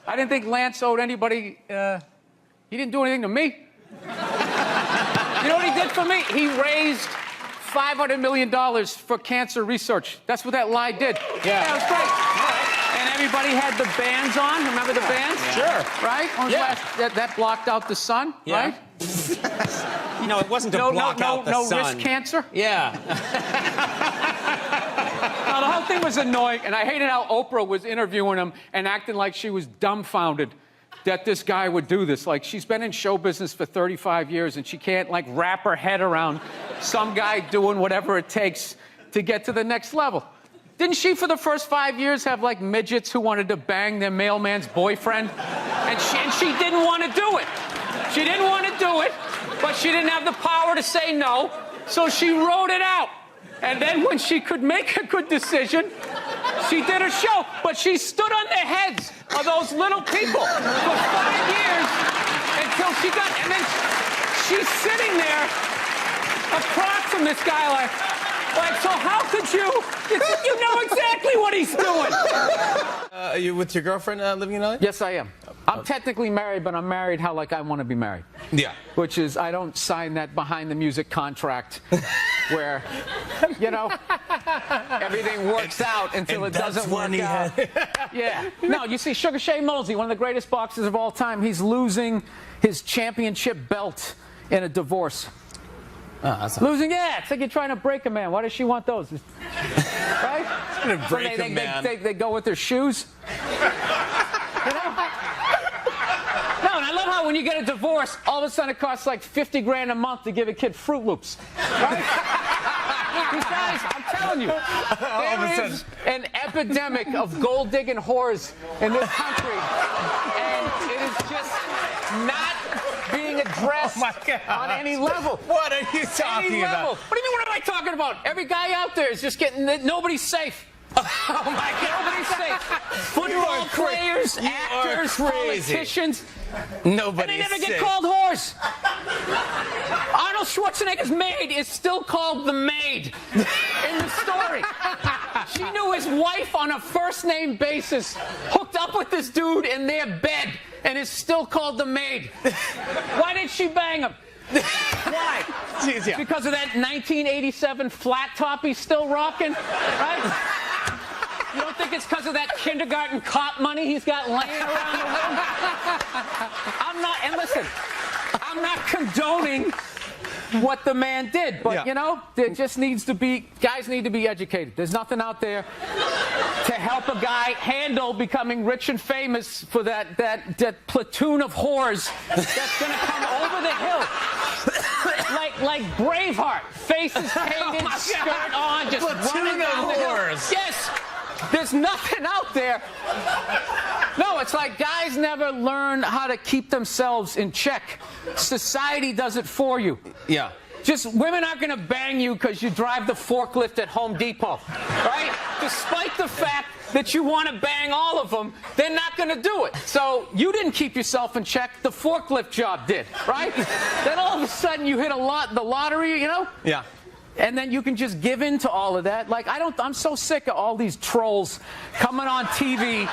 I didn't think Lance owed anybody. He didn't do anything to me. You know what he did for me? He raised $500 million for cancer research. That's what that lie did. Yeah, it was great. And everybody had the bands on. Remember the bands? Yeah. Sure. Right? That blocked out the sun, right? No, it wasn't to block out the sun. No risk cancer? Yeah. No, the whole thing was annoying, and I hated how Oprah was interviewing him and acting like she was dumbfounded that this guy would do this. Like, she's been in show business for 35 years, and she can't, like, wrap her head around some guy doing whatever it takes to get to the next level. Didn't she, for the first 5 years, have, like, midgets who wanted to bang their mailman's boyfriend? And she didn't want to do it. She didn't want to do it, but she didn't have the power to say no, so she wrote it out. And then when she could make a good decision, she did a show. But she stood on the heads of those little people for 5 years until she got... And then she's sitting there across from this guy like, so how could you... You know exactly what he's doing. Are you with your girlfriend living in LA? Yes, I am. I'm technically married, but I'm married how, like, I want to be married. Yeah. Which is, I don't sign that behind-the-music contract where, you know, everything works out until it doesn't work out. Yeah. No, you see, Sugar Shane Mosley, one of the greatest boxers of all time, he's losing his championship belt in a divorce. Losing, yeah. It's like you're trying to break a man. Why does she want those? Right? Trying to break a man. They go with their shoes. You know? No, and I love how when you get a divorce, all of a sudden it costs like 50 grand a month to give a kid Fruit Loops. Right? These guys, I'm telling you, there is an epidemic of gold-digging whores in this country, and it is just not being addressed on any level. What are you talking about? What do you mean, what am I talking about? Every guy out there is just getting... Nobody's safe. Oh, my God. Nobody's safe. Football players, actors, politicians. Nobody's and they never safe. get called whores. Arnold Schwarzenegger's maid is still called the maid in the story. She knew his wife on a first-name basis, hooked up with this dude in their bed, and is still called the maid. Why did she bang him? Why? Yeah. Because of that 1987 flat top he's still rocking, right? You don't think it's because of that kindergarten cop money he's got laying around the room? I'm not, and listen, I'm not condoning what the man did, but, you know, there just needs to be, guys need to be educated. There's nothing out there to help a guy handle becoming rich and famous for that platoon of whores that's going to come over the hill. Like Braveheart, faces painted, skirt on, just running down the hill. Yes, there's nothing out there. No, it's like guys never learn how to keep themselves in check. Society does it for you. Yeah. Just women aren't going to bang you because you drive the forklift at Home Depot, right? Despite the fact that you want to bang all of them, they're not going to do it. So you didn't keep yourself in check. The forklift job did, right? Then all of a sudden you hit the lottery, you know? Yeah. And then you can just give in to all of that. Like, I'm so sick of all these trolls coming on TV,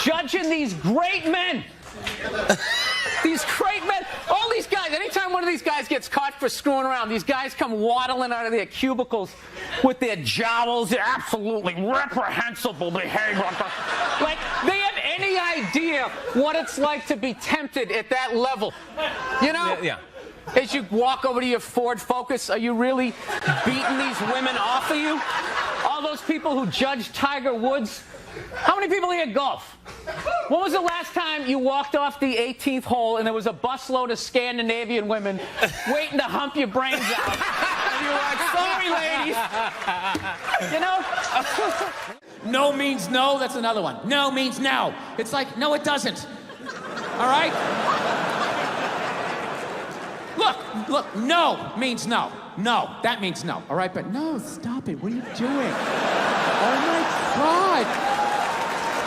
judging these great men. These great men, all these guys, anytime one of these guys gets caught for screwing around, these guys come waddling out of their cubicles with their jowls, their absolutely reprehensible behavior. Like, they have any idea what it's like to be tempted at that level. You know? Yeah. As you walk over to your Ford Focus, are you really beating these women off of you? All those people who judge Tiger Woods. How many people here golf? When was the last time you walked off the 18th hole and there was a busload of Scandinavian women waiting to hump your brains out? And you were like, sorry, ladies. You know? No means no. That's another one. No means no. It's like, no, it doesn't. All right? Look, no means no. No, that means no. All right, but no, stop it. What are you doing? Oh, my God.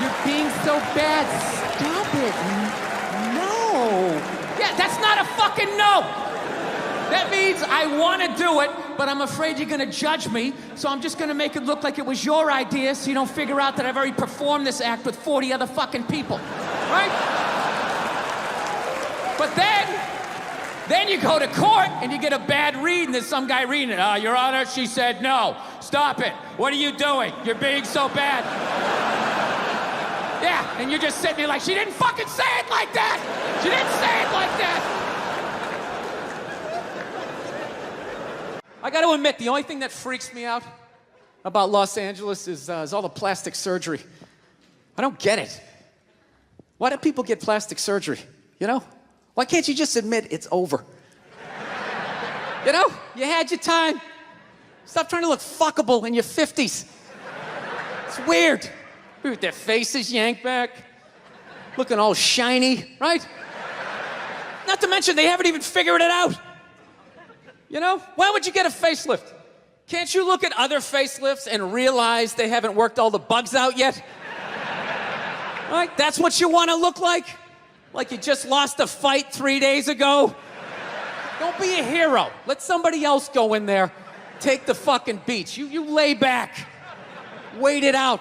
You're being so bad. Stop it. No. Yeah, that's not a fucking no. That means I want to do it, but I'm afraid you're going to judge me, so I'm just going to make it look like it was your idea so you don't figure out that I've already performed this act with 40 other fucking people. right? But then you go to court and you get a bad read and there's some guy reading it. Your Honor, she said no. Stop it. What are you doing? You're being so bad. Yeah, and you're just sitting there like, she didn't fucking say it like that. She didn't say it like that. I got to admit, the only thing that freaks me out about Los Angeles is all the plastic surgery. I don't get it. Why do people get plastic surgery? You know? Why can't you just admit it's over? You know? You had your time. Stop trying to look fuckable in your 50s. It's weird. With their faces yanked back, looking all shiny, right? Not to mention they haven't even figured it out. You know? Why would you get a facelift? Can't you look at other facelifts and realize they haven't worked all the bugs out yet? Right? That's what you want to look like? Like you just lost a fight 3 days ago? Don't be a hero. Let somebody else go in there. Take the fucking beats. You lay back. Wait it out.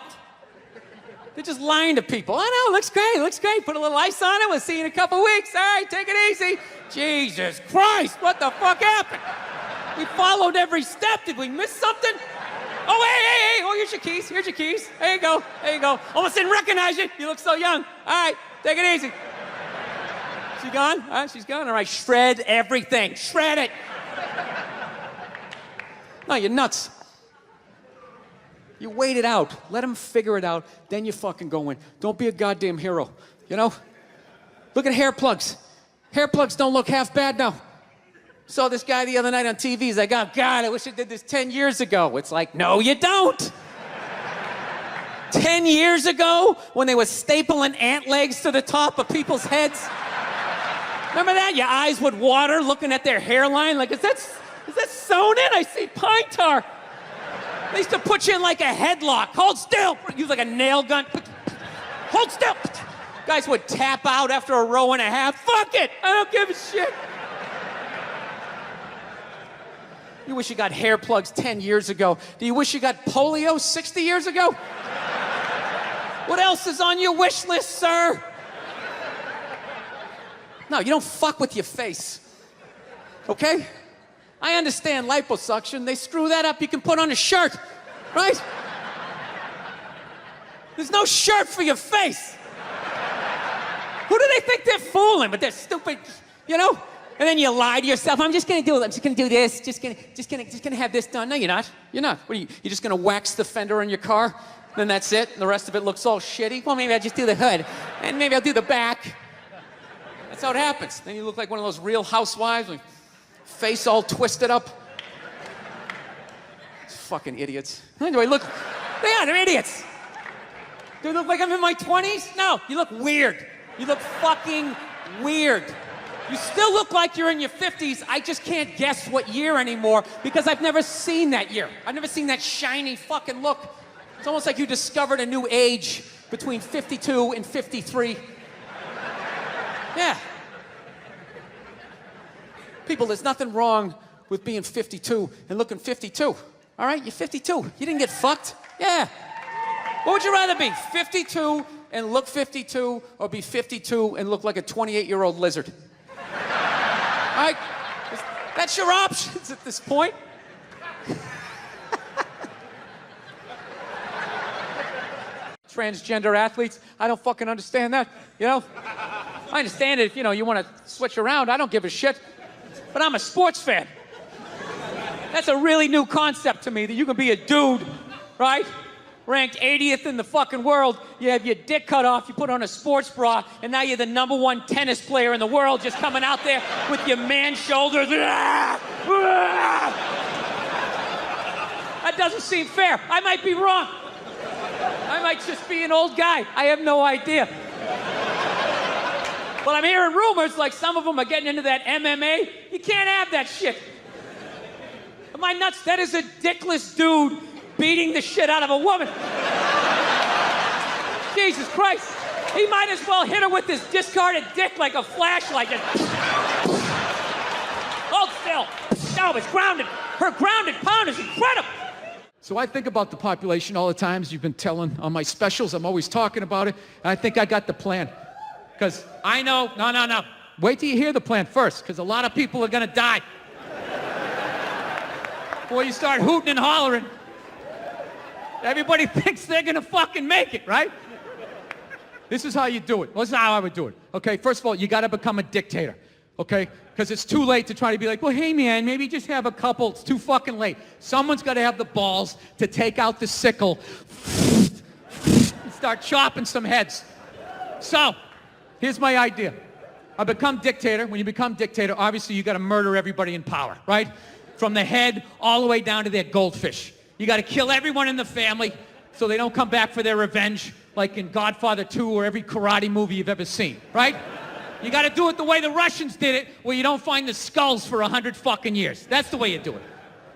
They're just lying to people. I know, looks great. Put a little ice on it. We'll see you in a couple weeks. All right, take it easy. Jesus Christ, what the fuck happened? We followed every step. Did we miss something? Oh, hey. Oh, here's your keys. There you go. Almost didn't recognize you. You look so young. All right, take it easy. She gone? All right, she's gone. All right, shred everything. Shred it. No, you're nuts. You wait it out. Let them figure it out. Then you fucking go in. Don't be a goddamn hero. You know? Look at hair plugs. Hair plugs don't look half bad now. Saw this guy the other night on TV. He's like, oh, God, I wish I did this 10 years ago. It's like, no, you don't. 10 years ago, when they were stapling ant legs to the top of people's heads. Remember that? Your eyes would water looking at their hairline. Like, is that sewn in? I see pine tar. They used to put you in like a headlock. Hold still. Use like a nail gun. Hold still. Guys would tap out after a row and a half. Fuck it. I don't give a shit. You wish you got hair plugs 10 years ago. Do you wish you got polio 60 years ago? What else is on your wish list, sir? No, you don't fuck with your face. Okay? I understand liposuction. They screw that up. You can put on a shirt, right? There's no shirt for your face. Who do they think they're fooling? But they're stupid, you know? And then you lie to yourself. I'm just gonna do this. Just gonna have this done. No, you're not. You're not. What are you? You're just gonna wax the fender on your car? Then that's it. And the rest of it looks all shitty. Well, maybe I'll just do the hood, and maybe I'll do the back. That's how it happens. Then you look like one of those Real Housewives, with face all twisted up. These fucking idiots. Do I look? They're idiots. Do I look like I'm in my 20s? No, you look weird. You look fucking weird. You still look like you're in your 50s. I just can't guess what year anymore because I've never seen that year. I've never seen that shiny fucking look. It's almost like you discovered a new age between 52 and 53. Yeah. People, there's nothing wrong with being 52 and looking 52. All right? You're 52. You didn't get fucked. Yeah. What would you rather be? 52 and look 52 or be 52 and look like a 28-year-old lizard? All right? That's your options at this point. Transgender athletes, I don't fucking understand that, you know? I understand it if, you want to switch around. I don't give a shit. But I'm a sports fan. That's a really new concept to me, that you can be a dude, right? Ranked 80th in the fucking world. You have your dick cut off, you put on a sports bra, and now you're the #1 tennis player in the world, just coming out there with your man shoulders. That doesn't seem fair. I might be wrong. I might just be an old guy. I have no idea. But I'm hearing rumors like some of them are getting into that MMA. You can't have that shit. Am I nuts? That is a dickless dude beating the shit out of a woman. Jesus Christ. He might as well hit her with his discarded dick like a flashlight. Just... Hold still. No, it's grounded. Her grounded pound is incredible. So I think about the population all the time, as you've been telling on my specials. I'm always talking about it, and I think I got the plan. Because I know, no. Wait till you hear the plan first, because a lot of people are going to die. Before you start hooting and hollering, everybody thinks they're going to fucking make it, right? This is how you do it. This is how I would do it. Okay, first of all, you got to become a dictator. Okay? Because it's too late to try to be like, well, hey, man, maybe just have a couple. It's too fucking late. Someone's got to have the balls to take out the sickle and start chopping some heads. So, here's my idea. I become dictator. When you become dictator, obviously you got to murder everybody in power, right? From the head all the way down to their goldfish. You got to kill everyone in the family so they don't come back for their revenge, like in Godfather 2 or every karate movie you've ever seen, right? You got to do it the way the Russians did it, where you don't find the skulls for 100 fucking years. That's the way you do it.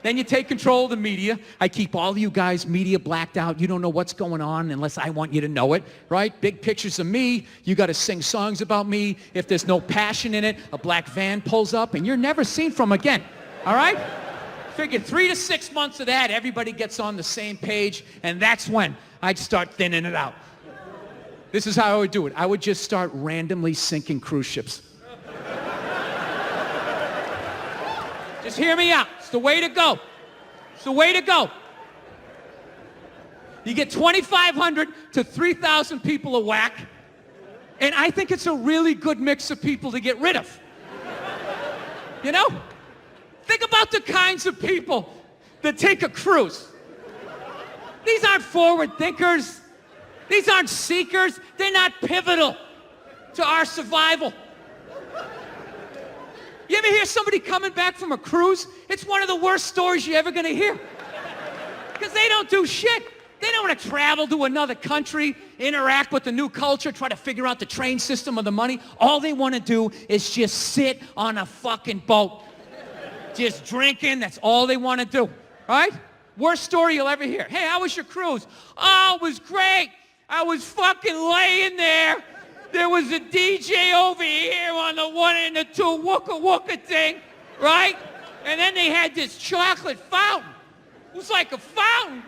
Then you take control of the media. I keep all of you guys media blacked out. You don't know what's going on unless I want you to know it, right? Big pictures of me. You got to sing songs about me. If there's no passion in it, a black van pulls up and you're never seen from again, all right? Figure 3 to 6 months of that, everybody gets on the same page, and that's when I'd start thinning it out. This is how I would do it. I would just start randomly sinking cruise ships. Just hear me out. It's the way to go. It's the way to go. You get 2,500 to 3,000 people a whack, and I think it's a really good mix of people to get rid of. You know? Think about the kinds of people that take a cruise. These aren't forward thinkers. These aren't seekers. They're not pivotal to our survival. You ever hear somebody coming back from a cruise? It's one of the worst stories you're ever going to hear. Because they don't do shit. They don't want to travel to another country, interact with the new culture, try to figure out the train system or the money. All they want to do is just sit on a fucking boat. Just drinking, that's all they want to do, right? Worst story you'll ever hear. Hey, how was your cruise? Oh, it was great. I was fucking laying there. There was a DJ over here on the 1 and the 2 wooka wooka thing, right? And then they had this chocolate fountain. It was like a fountain,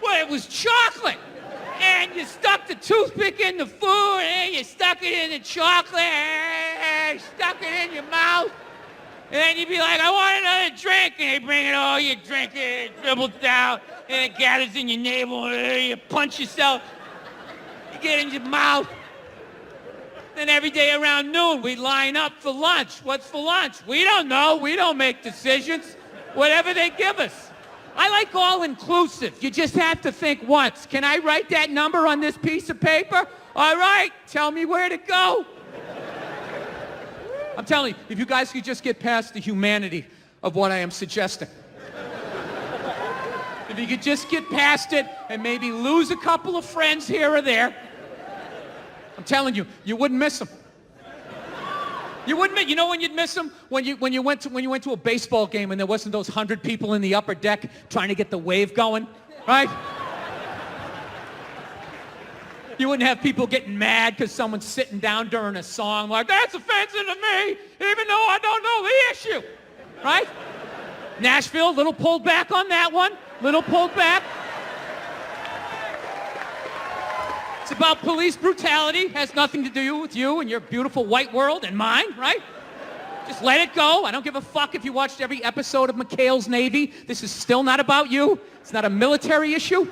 but it was chocolate. And you stuck the toothpick in the food, and you stuck it in the chocolate, and stuck it in your mouth. And then you'd be like, I want another drink. And they bring it all, you drink it, it dribbles down, and it gathers in your navel, and you punch yourself. You get in your mouth. Then every day around noon, we line up for lunch. What's for lunch? We don't know. We don't make decisions. Whatever they give us. I like all-inclusive. You just have to think once. Can I write that number on this piece of paper? All right. Tell me where to go. I'm telling you, if you guys could just get past the humanity of what I am suggesting. If you could just get past it and maybe lose a couple of friends here or there, I'm telling you, you wouldn't miss them. You wouldn't. You know when you'd miss them? When you went to a baseball game and there wasn't those 100 people in the upper deck trying to get the wave going, right? You wouldn't have people getting mad because someone's sitting down during a song like, that's offensive to me, even though I don't know the issue, right? Nashville, little pulled back on that one, little pulled back. It's about police brutality, has nothing to do with you and your beautiful white world and mine, right? Just let it go. I don't give a fuck if you watched every episode of McHale's Navy. This is still not about you. It's not a military issue.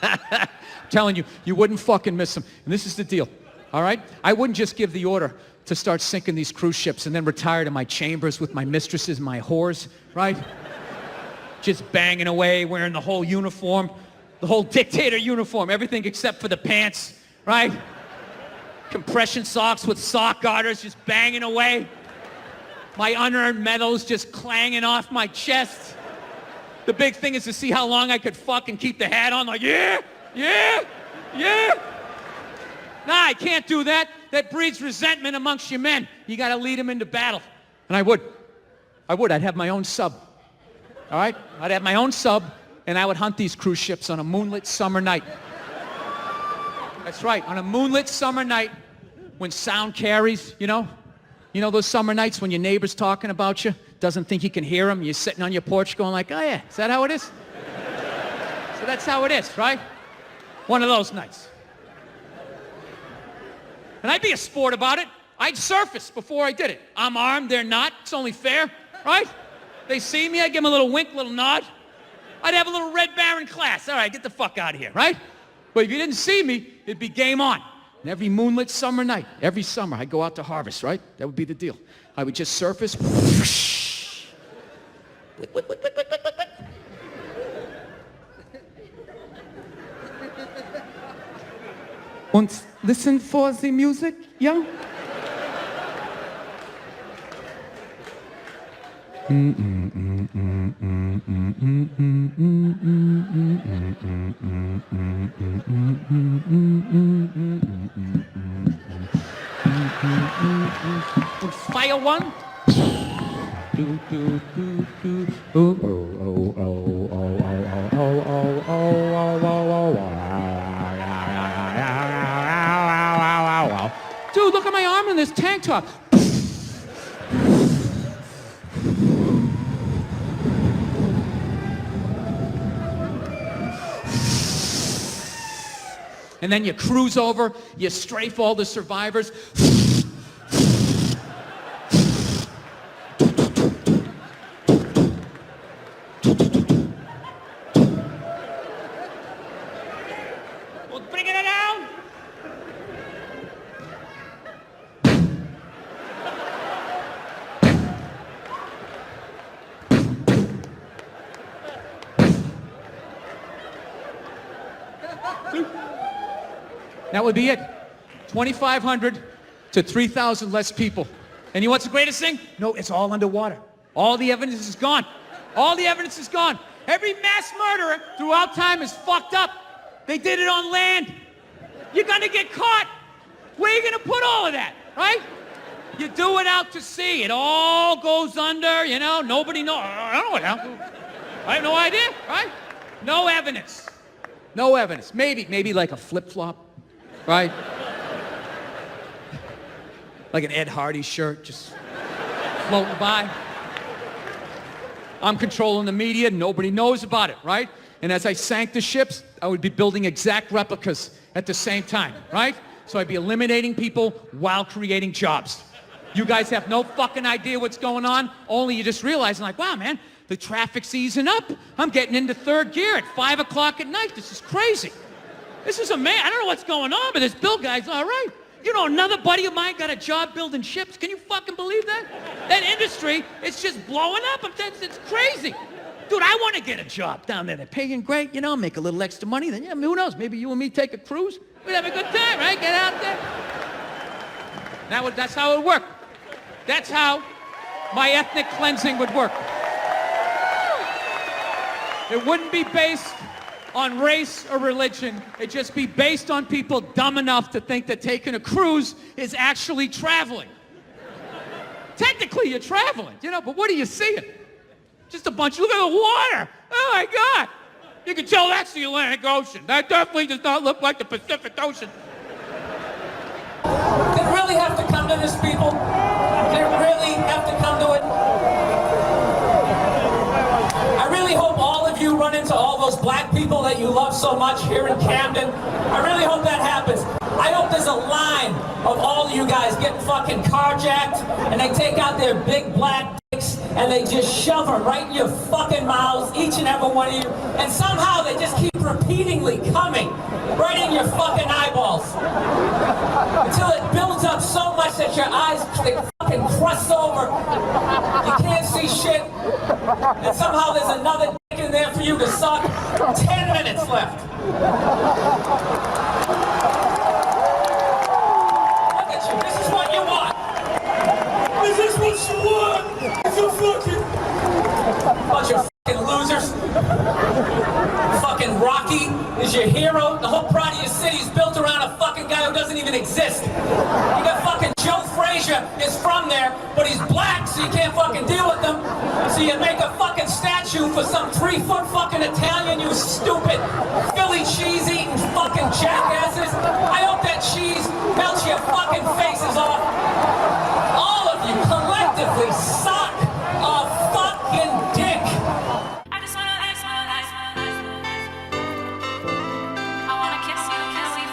I'm telling you, you wouldn't fucking miss them. And this is the deal, all right? I wouldn't just give the order to start sinking these cruise ships and then retire to my chambers with my mistresses, my whores, right? Just banging away, wearing the whole uniform, the whole dictator uniform, everything except for the pants, right? Compression socks with sock garters, just banging away. My unearned medals just clanging off my chest. The big thing is to see how long I could fucking keep the hat on, like, yeah. Nah, I can't do that. That breeds resentment amongst your men. You gotta lead them into battle. And I would. I'd have my own sub. All right? I'd have my own sub, and I would hunt these cruise ships on a moonlit summer night. That's right, on a moonlit summer night when sound carries, you know? You know those summer nights when your neighbor's talking about you, doesn't think you can hear him, you're sitting on your porch going like, oh yeah, is that how it is? So that's how it is, right? One of those nights. And I'd be a sport about it. I'd surface before I did it. I'm armed, they're not. It's only fair, right? They see me, I give them a little wink, a little nod. I'd have a little Red Baron class. All right, get the fuck out of here, right? But if you didn't see me, it'd be game on. And every moonlit summer night, every summer, I'd go out to harvest, right? That would be the deal. I would just surface. Und listen for the music, yeah? Fire one. Dude, look at my arm in this tank top. And then you cruise over, you strafe all the survivors. Well, bringing it down. That would be it. 2,500 to 3,000 less people. And you know what's the greatest thing? No, it's all underwater. All the evidence is gone. All the evidence is gone. Every mass murderer throughout time is fucked up. They did it on land. You're gonna get caught. Where are you gonna put all of that, right? You do it out to sea. It all goes under, you know, nobody knows. I don't know what happened. I have no idea, right? No evidence. No evidence. Maybe like a flip-flop. Right? Like an Ed Hardy shirt just floating by. I'm controlling the media, nobody knows about it, right? And as I sank the ships, I would be building exact replicas at the same time, right? So I'd be eliminating people while creating jobs. You guys have no fucking idea what's going on, only you just realize, like, wow, man, the traffic's easing up. I'm getting into third gear at 5 o'clock at night. This is crazy. This is amazing. I don't know what's going on, but this Bill guy's all right. You know, another buddy of mine got a job building ships. Can you fucking believe that? That industry, it's just blowing up. It's crazy. Dude, I want to get a job down there. They're paying great, you know, make a little extra money. Then, yeah, who knows? Maybe you and me take a cruise. We'd have a good time, right? Get out there. That's how it would work. That's how my ethnic cleansing would work. It wouldn't be based on race or religion. It'd just be based on people dumb enough to think that taking a cruise is actually traveling. Technically, you're traveling, you know, but what are you seeing? Just a bunch, look at the water. Oh my God. You can tell that's the Atlantic Ocean. That definitely does not look like the Pacific Ocean. They really have to come to this, people. They really have to come to it. I really hope all of you run into all those black people that you love so much here in Camden. I really hope that happens. I hope there's a line of all of you guys getting fucking carjacked and they take out their big black dicks and they just shove them right in your fucking mouths, each and every one of you, and somehow they just keep repeatedly coming right in your fucking eyeballs until it builds up so much that your eyes, they fucking crust over. You can't see shit, and somehow there's another dick in there for you to suck. 10 minutes left. Look at you. This is what you want. Is this what you want? It's a fucking bunch of fucking losers. Fucking Rocky is your hero. The whole pride of your city is built around a fucking guy who doesn't even exist. You got fucking Joe Frazier is from there, but he's black, so you can't fucking deal with him. So you make a fucking statue for some 3-foot fucking Italian, you stupid Philly cheese eating fucking jackasses. I hope that cheese melts your fucking faces off. All of you collectively suck a fucking dick. I just wanna I wanna kiss you, kiss you,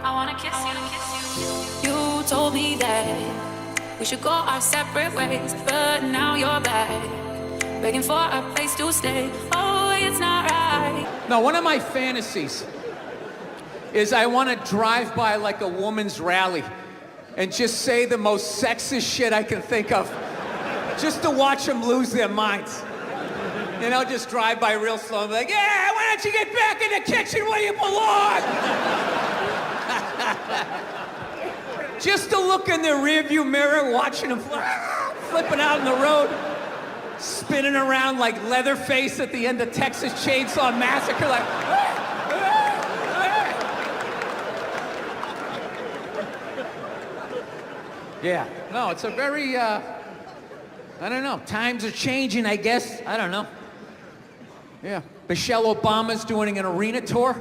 I said we should go our separate ways, but now you're back, begging for a place to stay. Oh, it's not right. Now, one of my fantasies is I want to drive by like a woman's rally and just say the most sexist shit I can think of, just to watch them lose their minds. You know, just drive by real slow and be like, yeah, why don't you get back in the kitchen where you belong? Just to look in their rearview mirror, watching them flipping out in the road, spinning around like Leatherface at the end of Texas Chainsaw Massacre, like, yeah, no, it's a very, I don't know, times are changing, I guess, I don't know. Yeah, Michelle Obama's doing an arena tour.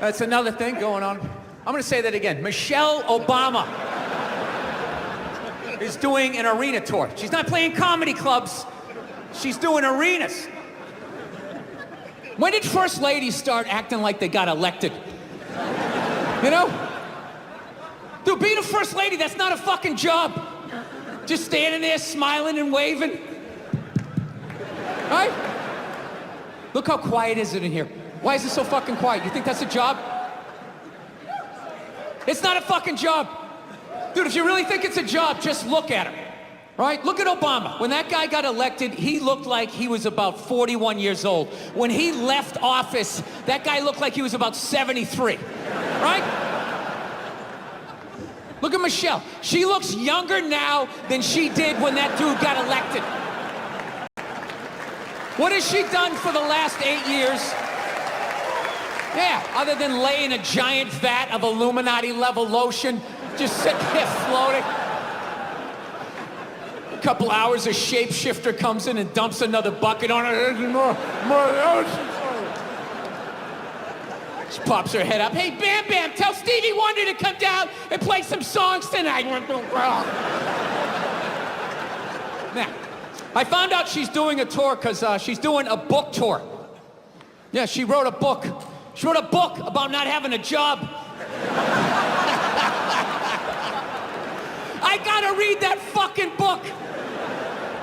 That's another thing going on. I'm gonna say that again. Michelle Obama is doing an arena tour. She's not playing comedy clubs. She's doing arenas. When did first ladies start acting like they got elected? You know? Dude, being a first lady, that's not a fucking job. Just standing there smiling and waving. Right? Look how quiet is it in here. Why is it so fucking quiet? You think that's a job? It's not a fucking job. Dude, if you really think it's a job, just look at him. Right? Look at Obama. When that guy got elected, he looked like he was about 41 years old. When he left office, that guy looked like he was about 73. Right? Look at Michelle. She looks younger now than she did when that dude got elected. What has she done for the last 8 years? Yeah, other than laying a giant vat of Illuminati-level lotion, just sitting there floating. A couple hours, a shapeshifter comes in and dumps another bucket on her. She pops her head up. Hey, Bam Bam, tell Stevie Wonder to come down and play some songs tonight. Now, I found out she's doing a tour because she's doing a book tour. Yeah, she wrote a book. She wrote a book about not having a job. I gotta read that fucking book.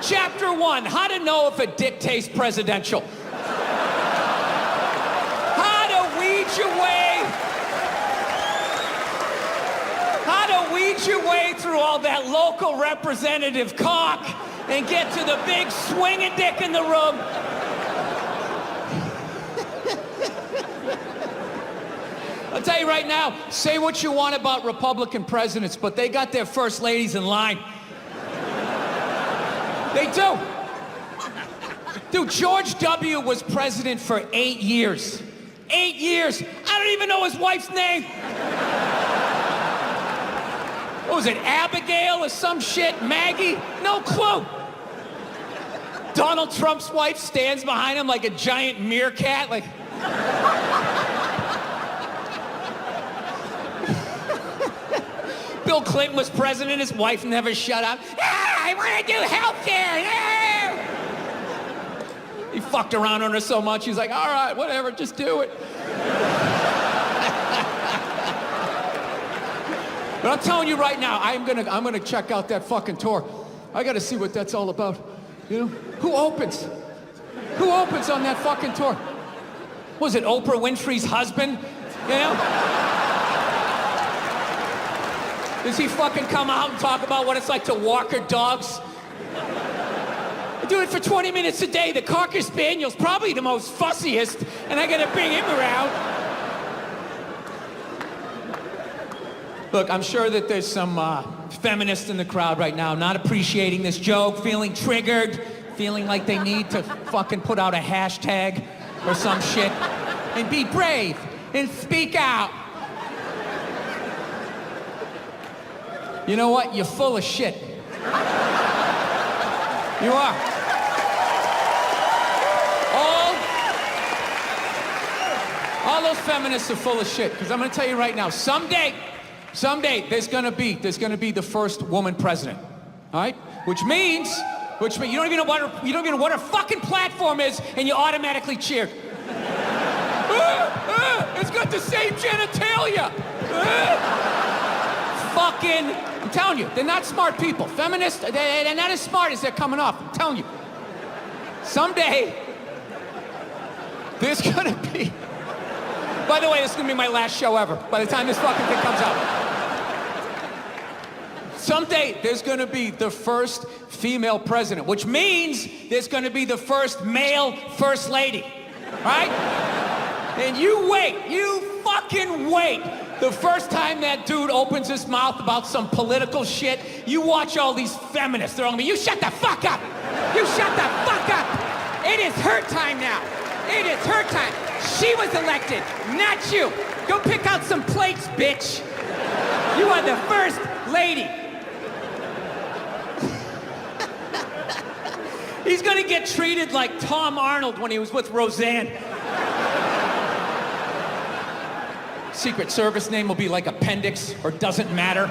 Chapter 1, how to know if a dick tastes presidential. How to weed your way through all that local representative cock and get to the big swinging dick in the room. I'll tell you right now, say what you want about Republican presidents, but they got their first ladies in line. They do. Dude, George W. was president for 8 years. 8 years. I don't even know his wife's name. What was it, Abigail or some shit? Maggie? No clue. Donald Trump's wife stands behind him like a giant meerkat, like... Bill Clinton was president, his wife never shut up. Ah, I want to do healthcare. Ah! He fucked around on her so much, he's like, all right, whatever, just do it. But I'm telling you right now, I'm gonna check out that fucking tour. I gotta see what that's all about. You know? Who opens? Who opens on that fucking tour? Was it Oprah Winfrey's husband? You know? Does he fucking come out and talk about what it's like to walk her dogs? I do it for 20 minutes a day. The Cocker Spaniel's probably the most fussiest, and I gotta bring him around. Look, I'm sure that there's some feminists in the crowd right now not appreciating this joke, feeling triggered, feeling like they need to fucking put out a hashtag or some shit and be brave and speak out. You know what? You're full of shit. You are. All those feminists are full of shit. Because I'm going to tell you right now, someday, there's going to be the first woman president. All right? Which means you don't even know what her fucking platform is, and you automatically cheer. It's got the same genitalia. Fuck I'm telling you, they're not smart people. Feminists, they're not as smart as they're coming off. I'm telling you. Someday, there's gonna be... By the way, this is gonna be my last show ever, by the time this fucking thing comes out. Someday, there's gonna be the first female president, which means there's gonna be the first male first lady, right? And you wait, you fucking wait. The first time that dude opens his mouth about some political shit, you watch all these feminists. They're all gonna be, you shut the fuck up! You shut the fuck up! It is her time now. It is her time. She was elected, not you. Go pick out some plates, bitch. You are the first lady. He's gonna get treated like Tom Arnold when he was with Roseanne. Secret Service name will be like Appendix or Doesn't Matter.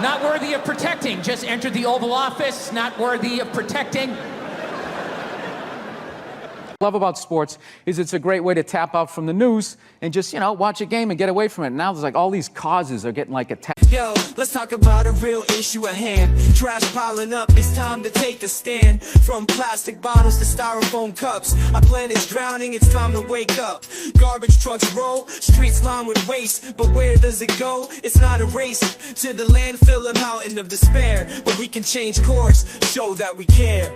Not worthy of protecting, just entered the Oval Office, not worthy of protecting. Love about sports is it's a great way to tap out from the news and just, watch a game and get away from it. Now there's like all these causes are getting like attacked. Yo, let's talk about a real issue at hand. Trash piling up, it's time to take a stand. From plastic bottles to styrofoam cups, our planet's drowning, it's time to wake up. Garbage trucks roll, streets lined with waste, but where does it go? It's not a race to the landfill, a mountain of despair, but we can change course, show that we care.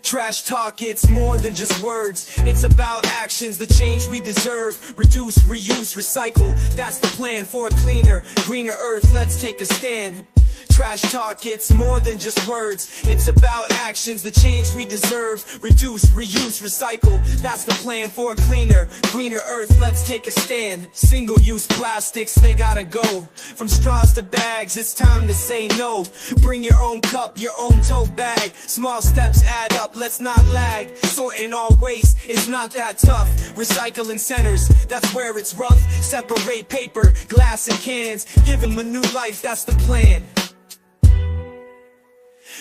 Trash talk, it's more than just words. It's about actions, the change we deserve. Reduce, reuse, recycle. That's the plan for a cleaner, greener earth. Let's take a stand. Trash talk, it's more than just words. It's about actions, the change we deserve. Reduce, reuse, recycle. That's the plan for a cleaner, greener earth. Let's take a stand. Single-use plastics, they gotta go. From straws to bags, it's time to say no. Bring your own cup, your own tote bag. Small steps add up, let's not lag. Sorting all waste is not that tough. Recycling centers, that's where it's rough. Separate paper, glass, and cans. Give them a new life, that's the plan.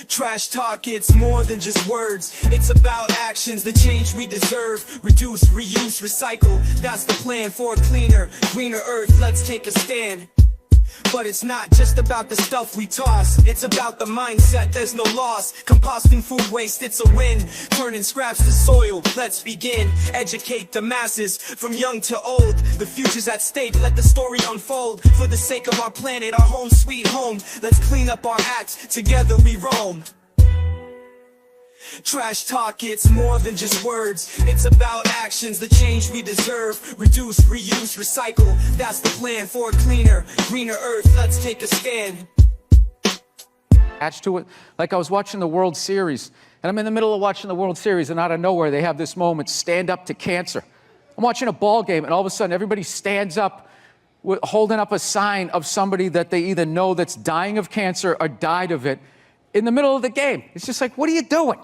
Trash talk, it's more than just words. It's about actions, the change we deserve. Reduce, reuse, recycle. That's the plan for a cleaner, greener earth. Let's take a stand. But it's not just about the stuff we toss. It's about the mindset, there's no loss. Composting food waste, it's a win. Turning scraps to soil, let's begin. Educate the masses, from young to old. The future's at stake, let the story unfold. For the sake of our planet, our home sweet home. Let's clean up our acts, together we roam. Trash talk, it's more than just words. It's about actions, the change we deserve. Reduce, reuse, recycle. That's the plan for a cleaner, greener earth. Let's take a stand. Attached to it, like I was watching the World Series, and I'm in the middle of watching the World Series, and out of nowhere they have this moment, stand up to cancer. I'm watching a ball game, and all of a sudden everybody stands up, holding up a sign of somebody that they either know that's dying of cancer or died of it in the middle of the game. It's just like, what are you doing?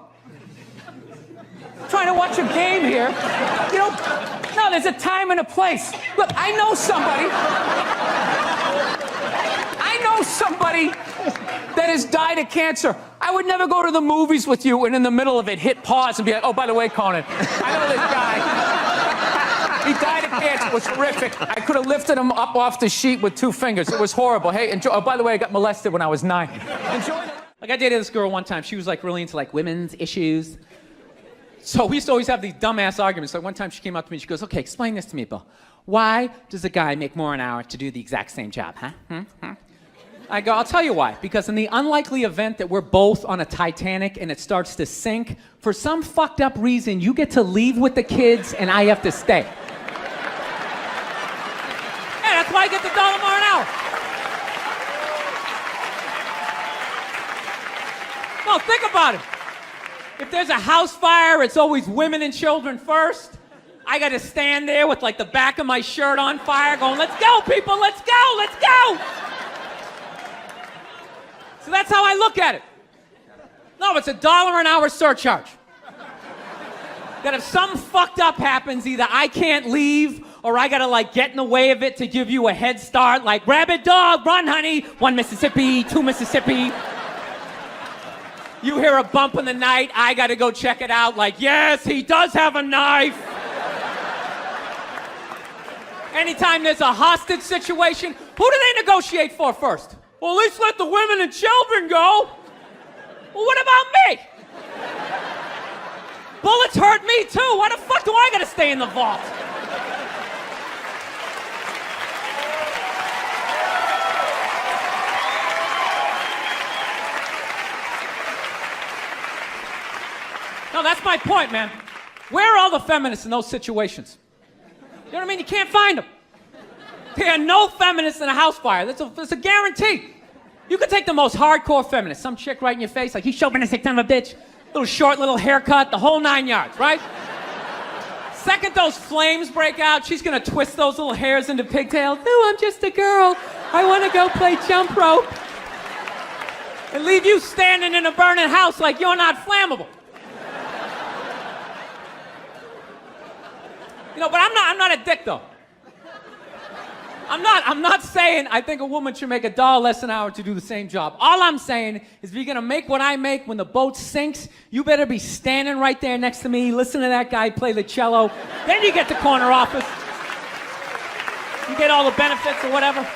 Trying to watch a game here. No, there's a time and a place. Look, I know somebody that has died of cancer. I would never go to the movies with you and in the middle of it hit pause and be like, oh, by the way, Conan, I know this guy. He died of cancer. It was horrific. I could have lifted him up off the sheet with 2 fingers. It was horrible. Hey, enjoy. Oh, by the way, I got molested when I was 9. Enjoy the... Like, I dated this girl one time. She was like really into like women's issues. So we used to always have these dumbass arguments. So one time she came up to me, she goes, okay, explain this to me, Bill. Why does a guy make more an hour to do the exact same job, huh? I go, I'll tell you why. Because in the unlikely event that we're both on a Titanic and it starts to sink, for some fucked up reason, you get to leave with the kids and I have to stay. Yeah, that's why I get the $1 more an hour. No, think about it. If there's a house fire, it's always women and children first. I gotta stand there with like the back of my shirt on fire going, let's go, people, let's go, let's go! So that's how I look at it. No, it's $1 an hour surcharge. That if something fucked up happens, either I can't leave or I gotta like get in the way of it to give you a head start, like rabid dog, run honey, 1 Mississippi, 2 Mississippi. You hear a bump in the night, I gotta go check it out, like, yes, he does have a knife. Anytime there's a hostage situation, who do they negotiate for first? Well, at least let the women and children go. Well, what about me? Bullets hurt me too. Why the fuck do I gotta stay in the vault? No, that's my point, man. Where are all the feminists in those situations? You know what I mean? You can't find them. There are no feminists in a house fire. That's a guarantee. You could take the most hardcore feminist, some chick right in your face, like, you chauvinistic son of a bitch, little short, little haircut, the whole 9 yards, right? Second those flames break out, she's gonna twist those little hairs into pigtails. No, I'm just a girl. I wanna go play jump rope. And leave you standing in a burning house like you're not flammable. You know, but I'm not a dick though. I'm not saying I think a woman should make $1 less an hour to do the same job. All I'm saying is if you're gonna make what I make when the boat sinks, you better be standing right there next to me, listen to that guy play the cello. Then you get the corner office. You get all the benefits or whatever.